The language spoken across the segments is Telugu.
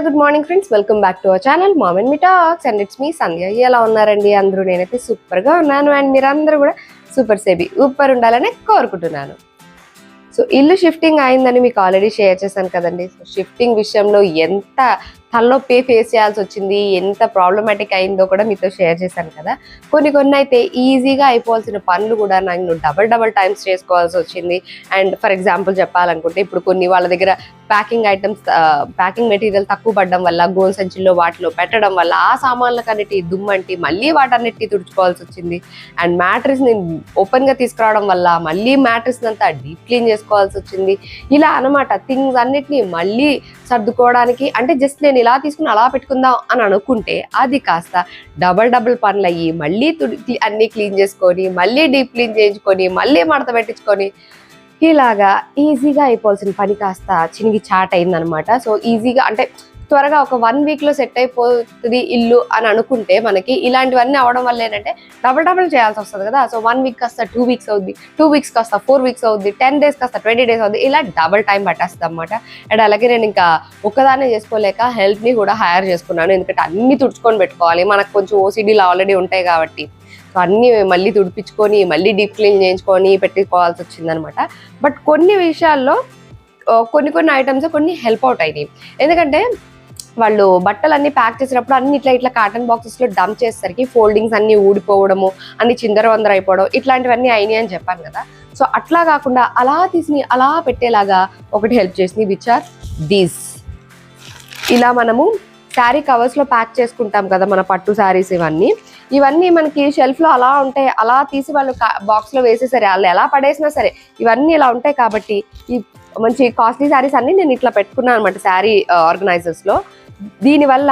Good morning friends, welcome back to our channel mom and me talks and it's me Sandhya. ఎలా ఉన్నారండి అందరూ? నేనైతే సూపర్గా ఉన్నాను అండ్ మీరందరూ కూడా సూపర్ సేబీ ఊపర్ ఉండాలని కోరుకుంటున్నాను. సో ఇల్లు షిఫ్టింగ్ అయిందని మీకు ఆల్రెడీ షేర్ చేశాను కదండి. సో షిఫ్టింగ్ విషయంలో ఎంత తలనొప్పి ఫేస్ చేయాల్సి వచ్చింది, ఎంత ప్రాబ్లమాటిక్ అయిందో కూడా మీతో షేర్ చేశాను కదా. కొన్ని అయితే ఈజీగా అయిపోవాల్సిన పనులు కూడా నాకు డబల్ టైమ్స్ చేసుకోవాల్సి వచ్చింది. అండ్ ఫర్ ఎగ్జాంపుల్ చెప్పాలనుకుంటే, ఇప్పుడు కొన్ని వాళ్ళ దగ్గర ప్యాకింగ్ ఐటమ్స్, ప్యాకింగ్ మెటీరియల్ తక్కువ పడడం వల్ల గోల్ సంచుల్లో వాటిలో పెట్టడం వల్ల ఆ సామాన్లకన్నిటి దుమ్మంటి మళ్ళీ వాటన్నిటిని తుడుచుకోవాల్సి వచ్చింది. అండ్ మ్యాట్రిస్ని ఓపెన్గా తీసుకురావడం వల్ల మళ్ళీ మ్యాట్రిస్ని అంతా డీప్ క్లీన్ చేసుకోవాల్సి వచ్చింది. ఇలా అనమాట థింగ్స్ అన్నిటినీ మళ్ళీ సర్దుకోవడానికి, అంటే జస్ట్ నేను ఇలా తీసుకుని అలా పెట్టుకుందాం అని అనుకుంటే అది కాస్త డబల్ పనులు అయ్యి మళ్ళీ అన్నీ క్లీన్ చేసుకొని మళ్ళీ డీప్ క్లీన్ చేయించుకొని మళ్ళీ మడత పెట్టించుకొని ఇలాగా ఈజీగా అయిపోవాల్సిన పని కాస్త చినిగి చాట్ అయిందనమాట. సో ఈజీగా అంటే త్వరగా ఒక 1 వీక్లో సెట్ అయిపోతుంది ఇల్లు అని అనుకుంటే మనకి ఇలాంటివన్నీ అవడం వల్ల ఏంటంటే డబల్ చేయాల్సి వస్తుంది కదా. సో 1 వీక్ కాస్త 2 వీక్స్ అవుద్ది, 2 వీక్స్ కాస్త 4 వీక్స్ అవుద్ది, 10 డేస్ కాస్త 20 డేస్ అవుద్ది, ఇలా డబల్ టైం పట్టేస్తుంది అనమాట. అండ్ అలాగే నేను ఇంకా ఒక్కదాన్నే చేసుకోలేక హెల్ప్ని కూడా హైర్ చేసుకున్నాను. ఎందుకంటే అన్ని తుడుచుకొని పెట్టుకోవాలి, మనకు కొంచెం ఓసిడీలు ఆల్రెడీ ఉంటాయి కాబట్టి. సో అన్నీ మళ్ళీ తుడిపించుకొని మళ్ళీ డీప్ క్లీన్ చేయించుకొని పెట్టుకోవాల్సి వచ్చిందనమాట. బట్ కొన్ని విషయాల్లో కొన్ని ఐటమ్స్ కొన్ని హెల్ప్ అవుట్ అయినాయి. ఎందుకంటే వాళ్ళు బట్టలన్నీ ప్యాక్ చేసినప్పుడు అన్ని ఇట్లా కాటన్ బాక్సెస్లో డంప్ చేసేసరికి ఫోల్డింగ్స్ అన్నీ ఊడిపోవడము, అన్ని చిందరవందర అయిపోవడం, ఇట్లాంటివన్నీ అయినాయి అని చెప్పాను కదా. సో అట్లా కాకుండా అలా తీసి అలా పెట్టేలాగా ఒకటి హెల్ప్ చేసింది, విచ్ ఆర్ దీస్. ఇలా మనము శారీ కవర్స్లో ప్యాక్ చేసుకుంటాం కదా మన పట్టు శారీస్, ఇవన్నీ మనకి షెల్ఫ్లో అలా ఉంటాయి. అలా తీసి వాళ్ళు బాక్స్లో వేసేసరి వాళ్ళు ఎలా పడేసినా సరే ఇవన్నీ ఇలా ఉంటాయి కాబట్టి ఈ మంచి కాస్ట్లీ శారీస్ అన్నీ నేను ఇట్లా పెట్టుకున్నాను అనమాట శారీ ఆర్గనైజర్స్లో. దీనివల్ల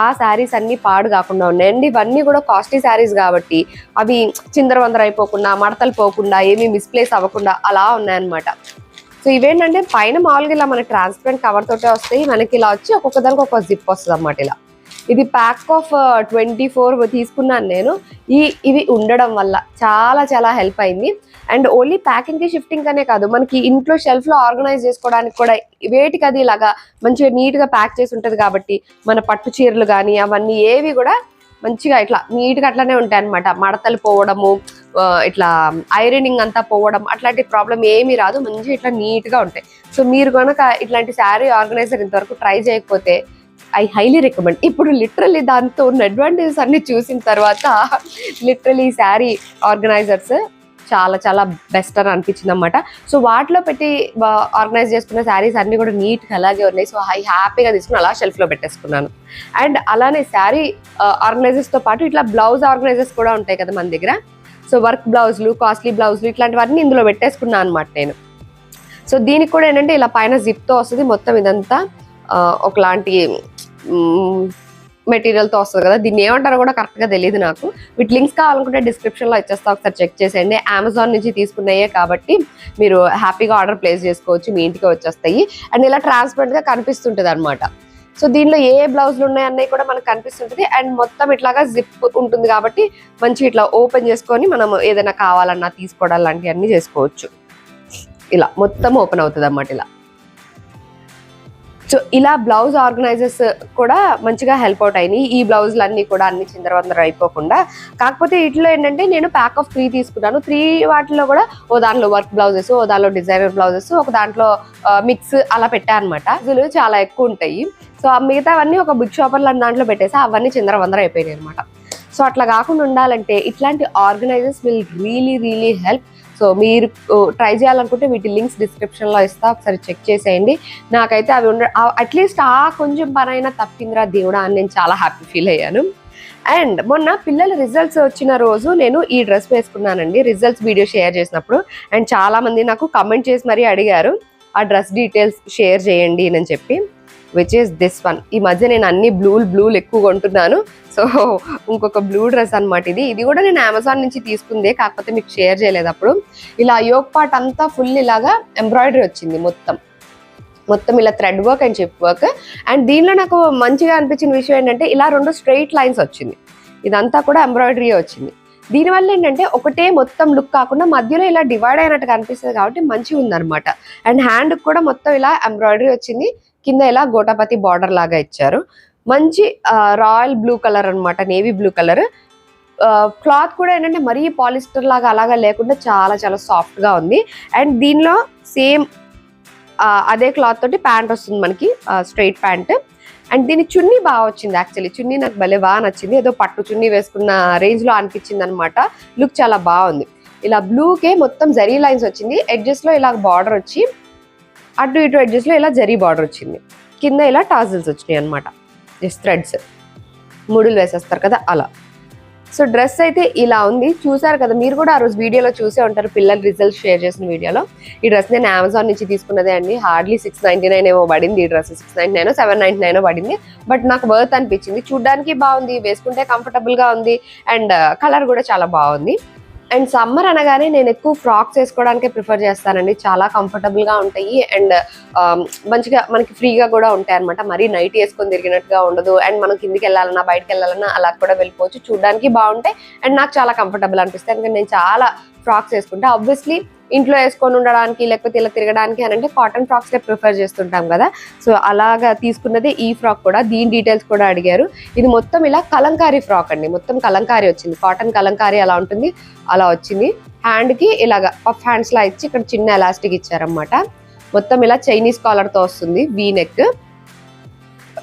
ఆ శారీస్ అన్నీ పాడు కాకుండా ఉన్నాయండి. ఇవన్నీ కూడా కాస్ట్లీ శారీస్ కాబట్టి అవి చిందరవందర అయిపోకుండా, మడతలు పోకుండా, ఏమీ మిస్ప్లేస్ అవ్వకుండా అలా ఉన్నాయన్నమాట. సో ఇవేంటంటే పైన మామూలుగా ఇలా మనకి ట్రాన్స్పరెంట్ కవర్ తోటే వస్తాయి, మనకి ఇలా వచ్చి ఒక్కొక్క దానికి ఒక జిప్ వస్తుంది అన్నమాట. ఇలా ఇది ప్యాక్ ఆఫ్ 24 తీసుకున్నాను నేను. ఇవి ఉండడం వల్ల చాలా హెల్ప్ అయింది. అండ్ ఓన్లీ ప్యాకింగ్కి షిఫ్టింగ్ అనే కాదు, మనకి ఇంట్లో షెల్ఫ్లో ఆర్గనైజ్ చేసుకోవడానికి కూడా వేటికి అది ఇలాగా మంచిగా నీట్గా ప్యాక్ చేసి ఉంటుంది కాబట్టి మన పట్టు చీరలు కానీ అవన్నీ ఏవి కూడా మంచిగా ఇట్లా నీట్గా అట్లానే ఉంటాయి అనమాట. మడతలు పోవడము, ఇట్లా ఐరనింగ్ అంతా పోవడం అట్లాంటి ప్రాబ్లం ఏమీ రాదు, మంచిగా ఇట్లా నీట్గా ఉంటాయి. సో మీరు కనుక ఇట్లాంటి శారీ ఆర్గనైజర్ ఇంతవరకు ట్రై చేయకపోతే ఐ హైలీ రికమెండ్. ఇప్పుడు లిటరల్లీ దాంతో ఉన్న అడ్వాంటేజెస్ అన్ని చూసిన తర్వాత లిటరల్లీ శారీ ఆర్గనైజర్స్ చాలా బెస్ట్ అని అనిపించింది అనమాట. సో వాటిలో పెట్టి ఆర్గనైజ్ చేసుకున్న శారీస్ అన్ని కూడా నీట్గా అలాగే ఉన్నాయి. సో హ్యాపీగా తీసుకుని అలా షెల్ఫ్లో పెట్టేసుకున్నాను. అండ్ అలానే శారీ ఆర్గనైజర్స్తో పాటు ఇట్లా బ్లౌజ్ ఆర్గనైజర్స్ కూడా ఉంటాయి కదా మన దగ్గర. సో వర్క్ బ్లౌజులు, కాస్ట్లీ బ్లౌజులు ఇట్లాంటివన్నీ ఇందులో పెట్టేసుకున్నాను అనమాట నేను. సో దీనికి కూడా ఏంటంటే ఇలా పైన జిప్తో వస్తుంది, మొత్తం ఇదంతా ఒకలాంటి మెటీరియల్తో వస్తుంది కదా. దీన్ని ఏమంటారో కూడా కరెక్ట్గా తెలియదు నాకు. వీటి లింక్స్ కావాలనుకుంటే డిస్క్రిప్షన్లో ఇచ్చేస్తా, ఒకసారి చెక్ చేసేయండి. అమెజాన్ నుంచి తీసుకున్నాయే కాబట్టి మీరు హ్యాపీగా ఆర్డర్ ప్లేస్ చేసుకోవచ్చు, మీ ఇంటికి వచ్చేస్తాయి. అండ్ ఇలా ట్రాన్స్పరెంట్గా కనిపిస్తుంటుంది అనమాట. సో దీనిలో ఏ బ్లౌజులు ఉన్నాయన్నవి కూడా మనకు కనిపిస్తుంటుంది. అండ్ మొత్తం ఇట్లాగా జిప్ ఉంటుంది కాబట్టి మంచిగా ఇట్లా ఓపెన్ చేసుకొని మనం ఏదైనా కావాలన్నా తీసుకోవడం లాంటివన్నీ చేసుకోవచ్చు. ఇలా మొత్తం ఓపెన్ అవుతుంది అన్నమాట ఇలా. సో ఇలా బ్లౌజ్ ఆర్గనైజర్స్ కూడా మంచిగా హెల్ప్ అవుట్ అయినాయి. ఈ బ్లౌజులు అన్నీ కూడా అన్ని చిందరవందర అయిపోకుండా. కాకపోతే వీటిలో ఏంటంటే నేను ప్యాక్ ఆఫ్ 3 తీసుకున్నాను. 3 వాటిలో కూడా ఓ దాంట్లో వర్క్ బ్లౌజెస్, ఓ దాంట్లో డిజైనర్ బ్లౌజెస్, ఒక దాంట్లో మిక్స్ అలా పెట్టాను అనమాట. అసలు చాలా ఎక్కువ ఉంటాయి. సో ఆ మిగతావన్నీ ఒక బిగ్ షాపర్ లాంటి దాంట్లో పెట్టేసి అవన్నీ చిందరవందర అయిపోయినాయి అనమాట. సో అట్లా కాకుండా ఉండాలంటే ఇట్లాంటి organisers will really help. So మీరు ట్రై చేయాలనుకుంటే వీటి లింక్స్ డిస్క్రిప్షన్లో ఇస్తా, ఒకసారి చెక్ చేసేయండి. నాకైతే అవి అట్లీస్ట్ ఆ కొంచెం పనైనా తప్పిందిరా దేవుడా అని నేను చాలా హ్యాపీ ఫీల్ అయ్యాను. అండ్ మొన్న పిల్లల రిజల్ట్స్ వచ్చిన రోజు నేను ఈ డ్రెస్ వేసుకున్నానండి, రిజల్ట్స్ వీడియో షేర్ చేసినప్పుడు. అండ్ చాలామంది నాకు కమెంట్ చేసి మరీ అడిగారు ఆ డ్రెస్ డీటెయిల్స్ షేర్ చేయండి అని చెప్పి, విచ్ ఈస్ దిస్ వన్. ఈ మధ్య నేను అన్ని బ్లూలు ఎక్కువ కొంటున్నాను. సో ఇంకొక బ్లూ డ్రెస్ అనమాట ఇది కూడా నేను అమెజాన్ నుంచి తీసుకుందే, కాకపోతే మీకు షేర్ చేయలేదు అప్పుడు. ఇలా యోక్ పార్ట్ అంతా ఫుల్ ఇలాగా ఎంబ్రాయిడరీ వచ్చింది, మొత్తం ఇలా thread work and chip work. And దీనిలో నాకు మంచిగా అనిపించిన విషయం ఏంటంటే ఇలా 2 స్ట్రైట్ లైన్స్ వచ్చింది, ఇదంతా కూడా ఎంబ్రాయిడరీ వచ్చింది. దీనివల్ల ఏంటంటే ఒకటే మొత్తం లుక్ కాకుండా మధ్యలో ఇలా డివైడ్ అయినట్టుగా అనిపిస్తుంది కాబట్టి మంచిగా ఉందన్నమాట. అండ్ హ్యాండ్ కూడా మొత్తం ఇలా ఎంబ్రాయిడరీ వచ్చింది, కింద ఇలా గోటాపతి బార్డర్ లాగా ఇచ్చారు. మంచి రాయల్ బ్లూ కలర్ అనమాట, నేవీ బ్లూ కలర్. క్లాత్ కూడా ఏంటంటే మరీ పాలిస్టర్ లాగా అలాగా లేకుండా చాలా చాలా సాఫ్ట్ గా ఉంది. అండ్ దీనిలో సేమ్ అదే క్లాత్ తోటి ప్యాంట్ వస్తుంది మనకి, స్ట్రైట్ ప్యాంట్. అండ్ దీని చున్నీ బాగా వచ్చింది. యాక్చువల్లీ చున్నీ నాకు భలే బాగా నచ్చింది. ఏదో పట్టు చున్నీ వేసుకున్న రేంజ్ లో అనిపించింది అనమాట. లుక్ చాలా బాగుంది. ఇలా బ్లూకే మొత్తం జరీ లైన్స్ వచ్చింది. ఎడ్జెస్ లో ఇలా బార్డర్ వచ్చి, అటు ఇటు ఎడ్జెస్ లో ఇలా జరీ బార్డర్ వచ్చింది. కింద ఇలా టాజిల్స్ వచ్చినాయి అనమాట, జస్ట్ థ్రెడ్స్, ముడులు వేసేస్తారు కదా అలా. సో డ్రెస్ అయితే ఇలా ఉంది. చూసారు కదా మీరు కూడా, ఆ రోజు వీడియోలో చూసే ఉంటారు, పిల్లలు రిజల్ట్స్ షేర్ చేసిన వీడియోలో. ఈ డ్రెస్ నేను అమెజాన్ నుంచి తీసుకున్నదే అండి. హార్డ్లీ 699 ఏమో పడింది ఈ డ్రెస్. 699 799 పడింది. బట్ నాకు వర్త్ అనిపించింది. చూడ్డానికి బాగుంది, వేసుకుంటే కంఫర్టబుల్ గా ఉంది, అండ్ కలర్ కూడా చాలా బాగుంది. అండ్ సమ్మర్ అనగానే నేను ఎక్కువ ఫ్రాక్స్ వేసుకోవడానికే ప్రిఫర్ చేస్తానండి. చాలా కంఫర్టబుల్ గా ఉంటాయి అండ్ మంచిగా మనకి ఫ్రీగా కూడా ఉంటాయి అనమాట. మరీ నైట్ వేసుకొని తిరిగినట్టుగా ఉండదు. అండ్ మనం కిందికి వెళ్ళాలన్నా బయటకు వెళ్ళాలన్నా అలా కూడా వెళ్ళిపోవచ్చు. చూడడానికి బాగుంటాయి అండ్ నాకు చాలా కంఫర్టబుల్ అనిపిస్తాయి. ఎందుకంటే నేను చాలా ఫ్రాక్స్ వేసుకుంటా. ఆబ్వియస్లీ ఇంట్లో వేసుకొని ఉండడానికి లేకపోతే ఇలా తిరగడానికి అని అంటే కాటన్ ఫ్రాక్స్ ప్రిఫర్ చేస్తుంటాం కదా. సో అలాగా తీసుకున్నదే ఈ ఫ్రాక్ కూడా. దీని డీటెయిల్స్ కూడా అడిగారు. ఇది మొత్తం ఇలా కలంకారీ ఫ్రాక్ అండి, మొత్తం కలంకారీ వచ్చింది. కాటన్ కలంకారీ అలా ఉంటుంది, అలా వచ్చింది. హ్యాండ్ కి ఇలాగా పఫ్ హ్యాండ్స్ లా ఇచ్చి ఇక్కడ చిన్న ఎలాస్టిక్ ఇచ్చారనమాట. మొత్తం ఇలా చైనీస్ కాలర్ తో వస్తుంది. వీ నెక్,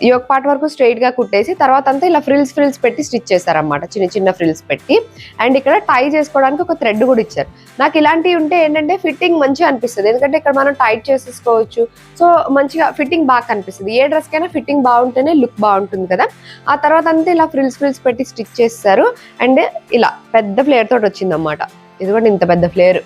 యోక్ పార్ట్ వరకు స్ట్రైట్ గా కుట్టేసి తర్వాత అంతా ఇలా ఫ్రిల్స్ పెట్టి స్టిచ్ చేశారనమాట, చిన్న చిన్న ఫ్రిల్స్ పెట్టి. అండ్ ఇక్కడ టై చేసుకోవడానికి ఒక థ్రెడ్ కూడా ఇచ్చారు. నాకు ఇలాంటివి ఉంటే ఏంటంటే ఫిట్టింగ్ మంచిగా అనిపిస్తుంది, ఎందుకంటే ఇక్కడ మనం టైట్ చేసేసుకోవచ్చు. సో మంచిగా ఫిట్టింగ్ బాగా కనిపిస్తుంది. ఏ డ్రెస్ కైనా ఫిట్టింగ్ బాగుంటేనే లుక్ బాగుంటుంది కదా. ఆ తర్వాత అంతా ఇలా ఫ్రిల్స్ పెట్టి స్టిచ్ చేస్తారు. అండ్ ఇలా పెద్ద ఫ్లేర్ తోటి వచ్చింది అనమాట. ఇది కూడా ఇంత పెద్ద ఫ్లేర్.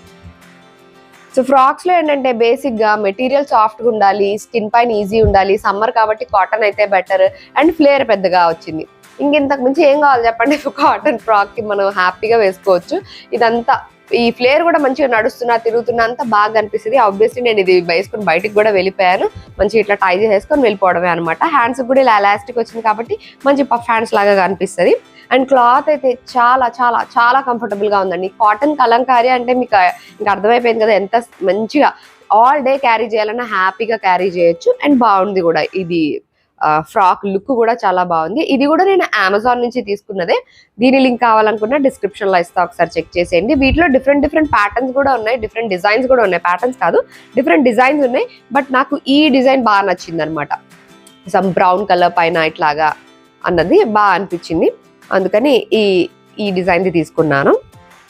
సో ఫ్రాక్స్ లో ఏంటంటే బేసిక్ గా మెటీరియల్ సాఫ్ట్ గా ఉండాలి, స్కిన్ పైన ఈజీ ఉండాలి. సమ్మర్ కాబట్టి కాటన్ అయితే బెటర్. అండ్ ఫ్లేర్ పెద్దగా వచ్చింది. ఇంకెంతకు మించి ఏం కావాలి చెప్పండి. కాటన్ ఫ్రాక్ కి మనం హ్యాపీగా వేసుకోవచ్చు. ఇదంతా ఈ ఫ్లేర్ కూడా మంచిగా నడుస్తున్నా తిరుగుతున్నా అంతా బాగా అనిపిస్తుంది. ఆబ్వియస్లీ నేను ఇది వేసుకుని బయటికి కూడా వెళ్ళిపోయాను. మంచిగా ఇట్లా టై చేసుకొని వెళ్ళిపోవడమే అనమాట. హ్యాండ్స్ కూడా ఇలా ఎలాస్టిక్ వచ్చింది కాబట్టి మంచి పఫ్ హ్యాండ్స్ లాగా కనిపిస్తుంది. అండ్ క్లాత్ అయితే చాలా చాలా చాలా కంఫర్టబుల్ గా ఉందండి. కాటన్ కలంకారీ అంటే మీకు ఇంకా అర్థమైపోయింది కదా, ఎంత మంచిగా ఆల్ డే క్యారీ చేయాలన్నా హ్యాపీగా క్యారీ చేయొచ్చు. అండ్ బాగుంది కూడా ఇది ఫ్రాక్ లుక్ కూడా చాలా బాగుంది. ఇది కూడా నేను అమెజాన్ నుంచి తీసుకున్నదే. దీని లింక్ కావాలనుకున్నా డిస్క్రిప్షన్ లో ఇస్తా, ఒకసారి చెక్ చేసేయండి. వీటిలో డిఫరెంట్ ప్యాటర్న్స్ కూడా ఉన్నాయి, డిఫరెంట్ డిజైన్స్ కూడా ఉన్నాయి. ప్యాటర్న్స్ కాదు, డిఫరెంట్ డిజైన్స్ ఉన్నాయి. బట్ నాకు ఈ డిజైన్ బాగా నచ్చింది అనమాట. సమ్ బ్రౌన్ కలర్ పైన ఇట్లాగా అన్నది బాగా అనిపించింది. అందుకని ఈ డిజైన్ ది తీసుకున్నాను.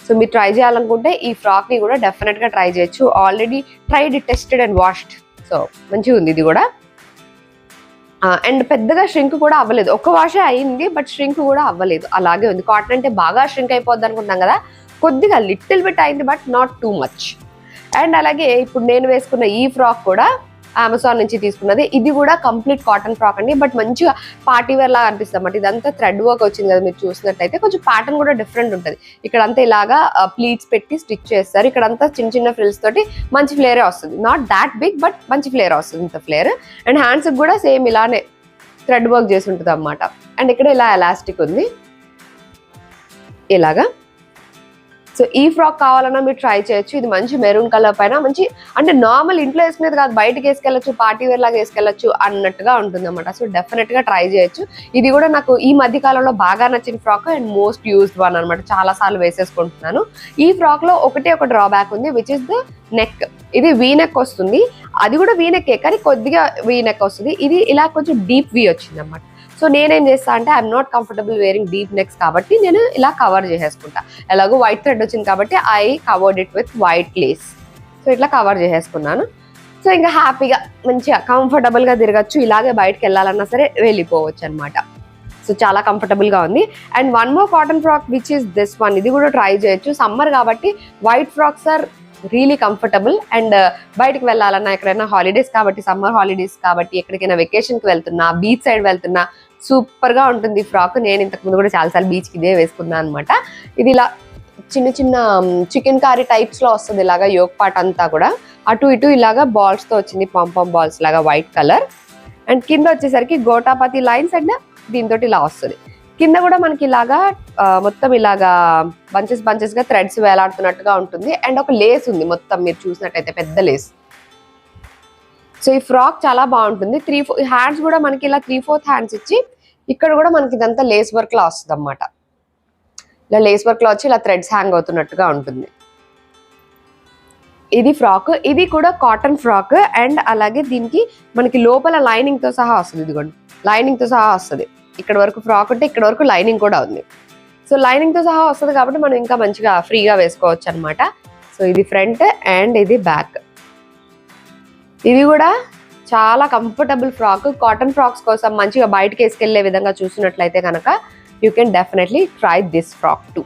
సో మీరు ట్రై చేయాలనుకుంటే ఈ ఫ్రాక్ ని కూడా డెఫినెట్ గా ట్రై చేయొచ్చు. Already tried, tested and washed. So మంచిగా ఉంది ఇది కూడా. అండ్ పెద్దగా ష్రింక్ కూడా అవ్వలేదు. ఒక్క వాషే అయింది బట్ ష్రింక్ కూడా అవ్వలేదు, అలాగే ఉంది. కాటన్ అంటే బాగా ష్రింక్ అయిపోద్ది అనుకుంటాం కదా, కొద్దిగా లిటిల్ బిట్ అయింది but not too much. And అలాగే ఇప్పుడు నేను వేసుకున్న ఈ ఫ్రాక్ కూడా అమెజాన్ నుంచి తీసుకున్నది. ఇది కూడా కంప్లీట్ కాటన్ ఫ్రాక్ అండి, బట్ మంచిగా పార్టీ వేర్ లాగా అనిపిస్తుంది అన్నమాట. ఇదంతా థ్రెడ్ వర్క్ వచ్చింది కదా మీరు చూసినట్టయితే. కొంచెం ప్యాటర్న్ కూడా డిఫరెంట్ ఉంటుంది. ఇక్కడంతా ఇలాగా ప్లీట్స్ పెట్టి స్టిచ్ చేస్తారు. ఇక్కడంతా చిన్న చిన్న ఫ్రిల్స్ తోటి మంచి ఫ్లేరే వస్తుంది. నాట్ దాట్ బిగ్ బట్ మంచి ఫ్లేర్ వస్తుంది, ఇంత ఫ్లేర్. అండ్ హ్యాండ్స్ కూడా సేమ్ ఇలానే థ్రెడ్ వర్క్ చేసి ఉంటుంది అన్నమాట. అండ్ ఇక్కడ ఇలా ఎలాస్టిక్ ఉంది ఇలాగా. సో ఈ ఫ్రాక్ కావాలన్నా మీరు ట్రై చేయొచ్చు. ఇది మంచి మెరూన్ కలర్ పైన మంచి, అంటే నార్మల్ ఇంట్లో వేసుకునేది కాదు, బయటకి వేసుకెళ్ళచ్చు, పార్టీ వేర్ లాగా వేసుకెళ్ళచ్చు అన్నట్టుగా ఉంటుంది అన్నమాట. సో డెఫినెట్ గా ట్రై చేయొచ్చు. ఇది కూడా నాకు ఈ మధ్య కాలంలో బాగా నచ్చిన frock and most used one అనమాట. చాలా సార్లు వేసేసుకుంటున్నాను. ఈ ఫ్రాక్ లో ఒక డ్రాబ్యాక్ ఉంది, విచ్ ఇస్ ద నెక్. ఇది వీ నెక్ వస్తుంది. అది కూడా వీ నెక్ కానీ కొద్దిగా వీ నెక్ వస్తుంది. ఇది ఇలా కొంచెం డీప్ వీ వచ్చింది అన్నమాట. సో నేనేం చేస్తా అంటే I'm not comfortable wearing deep next కాబట్టి నేను ఇలా కవర్ చేసేసుకుంటా. ఎలాగో వైట్ థ్రెడ్ వచ్చింది కాబట్టి I covered it with white Lay's. So ఇట్లా కవర్ చేసేసుకున్నాను. సో ఇంకా హ్యాపీగా మంచిగా కంఫర్టబుల్ గా తిరగచ్చు. ఇలాగే బయటకు వెళ్ళాలన్నా సరే వెళ్ళిపోవచ్చు అనమాట. సో చాలా కంఫర్టబుల్ గా ఉంది. And one more cotton frock which is this one. ఇది కూడా ట్రై చేయొచ్చు. సమ్మర్ కాబట్టి white frocks are really comfortable. And బయటకు వెళ్ళాలన్నా, ఎక్కడైనా హాలిడేస్ కాబట్టి, సమ్మర్ హాలిడేస్ కాబట్టి, ఎక్కడికైనా వెకేషన్కి వెళ్తున్నా, బీచ్ సైడ్ వెళ్తున్నా సూపర్ గా ఉంటుంది ఫ్రాక్. నేను ఇంతకు ముందు కూడా చాలాసార్లు బీచ్కి ఇదే వేసుకున్నాను అనమాట. ఇది ఇలా చిన్న చిన్న చికెన్ కర్రీ టైప్స్ లో వస్తుంది. ఇలాగా యోక్ పార్ట్ అంతా కూడా అటు ఇటు ఇలాగా బాల్స్ తో వచ్చింది, పాంపాం బాల్స్ లాగా వైట్ కలర్. అండ్ కింద వచ్చేసరికి గోటాపతి లైన్స్ అండ్ దీంతో ఇలా వస్తుంది. కింద కూడా మనకి ఇలాగా మొత్తం ఇలాగా బంచెస్ గా థ్రెడ్స్ వేలాడుతున్నట్టుగా ఉంటుంది. అండ్ ఒక లేస్ ఉంది మొత్తం, మీరు చూసినట్టయితే పెద్ద లేస్. సో ఈ ఫ్రాక్ చాలా బాగుంటుంది. 3/4 హ్యాండ్స్ కూడా మనకి ఇలా 3/4 హ్యాండ్స్ ఇచ్చి ఇక్కడ కూడా మనకి ఇదంతా లేస్ వర్క్ లా వస్తుంది అనమాట. ఇలా లేస్ వర్క్ లో వచ్చి ఇలా థ్రెడ్స్ హ్యాంగ్ అవుతున్నట్టుగా ఉంటుంది. ఇది ఫ్రాక్, ఇది కూడా కాటన్ ఫ్రాక్ అండ్ అలాగే దీనికి మనకి లోపల లైనింగ్ తో సహా వస్తుంది. ఇదిగోండి లైనింగ్ తో సహా వస్తుంది. ఇక్కడ వరకు ఫ్రాక్ ఉంటే ఇక్కడ వరకు లైనింగ్ కూడా ఉంది. సో లైనింగ్ తో సహా వస్తుంది కాబట్టి మనం ఇంకా మంచిగా ఫ్రీగా వేసుకోవచ్చు అనమాట. సో ఇది ఫ్రంట్ అండ్ ఇది బ్యాక్. ఇది కూడా చాలా కంఫర్టబుల్ ఫ్రాక్. కాటన్ ఫ్రాక్స్ కోసం మంచిగా బయటకి వేసుకెళ్లే విధంగా చూసినట్లయితే కనుక you can definitely try this frock two.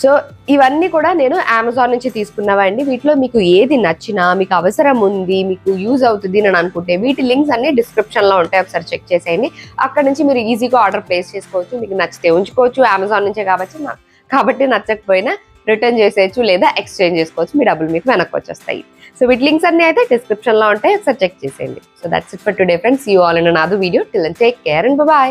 So ఇవన్నీ కూడా నేను అమెజాన్ నుంచి తీసుకున్నవండి. వీటిలో మీకు ఏది నచ్చినా, మీకు అవసరం ఉంది, మీకు యూజ్ అవుతుంది అని అనుకుంటే వీటి లింక్స్ అన్ని డిస్క్రిప్షన్ లో ఉంటాయి, ఒకసారి చెక్ చేసేయండి. అక్కడ నుంచి మీరు ఈజీగా ఆర్డర్ ప్లేస్ చేసుకోవచ్చు. మీకు నచ్చితే ఉంచుకోవచ్చు, అమెజాన్ నుంచే కాబట్టి నచ్చకపోయినా రిటర్న్ చేసేయచ్చు లేదా ఎక్స్చేంజ్ చేసుకోవచ్చు. మీ డబ్బులు మీకు వెనక్కి వచ్చేస్తాయి. సో వీటి లింక్స్ అన్ని అయితే డిస్క్రిప్షన్ లో ఉంటాయి, ఒకసారి చెక్ చేసేయండి. So that's it for today friends. See you all in another video. Till then take care and by.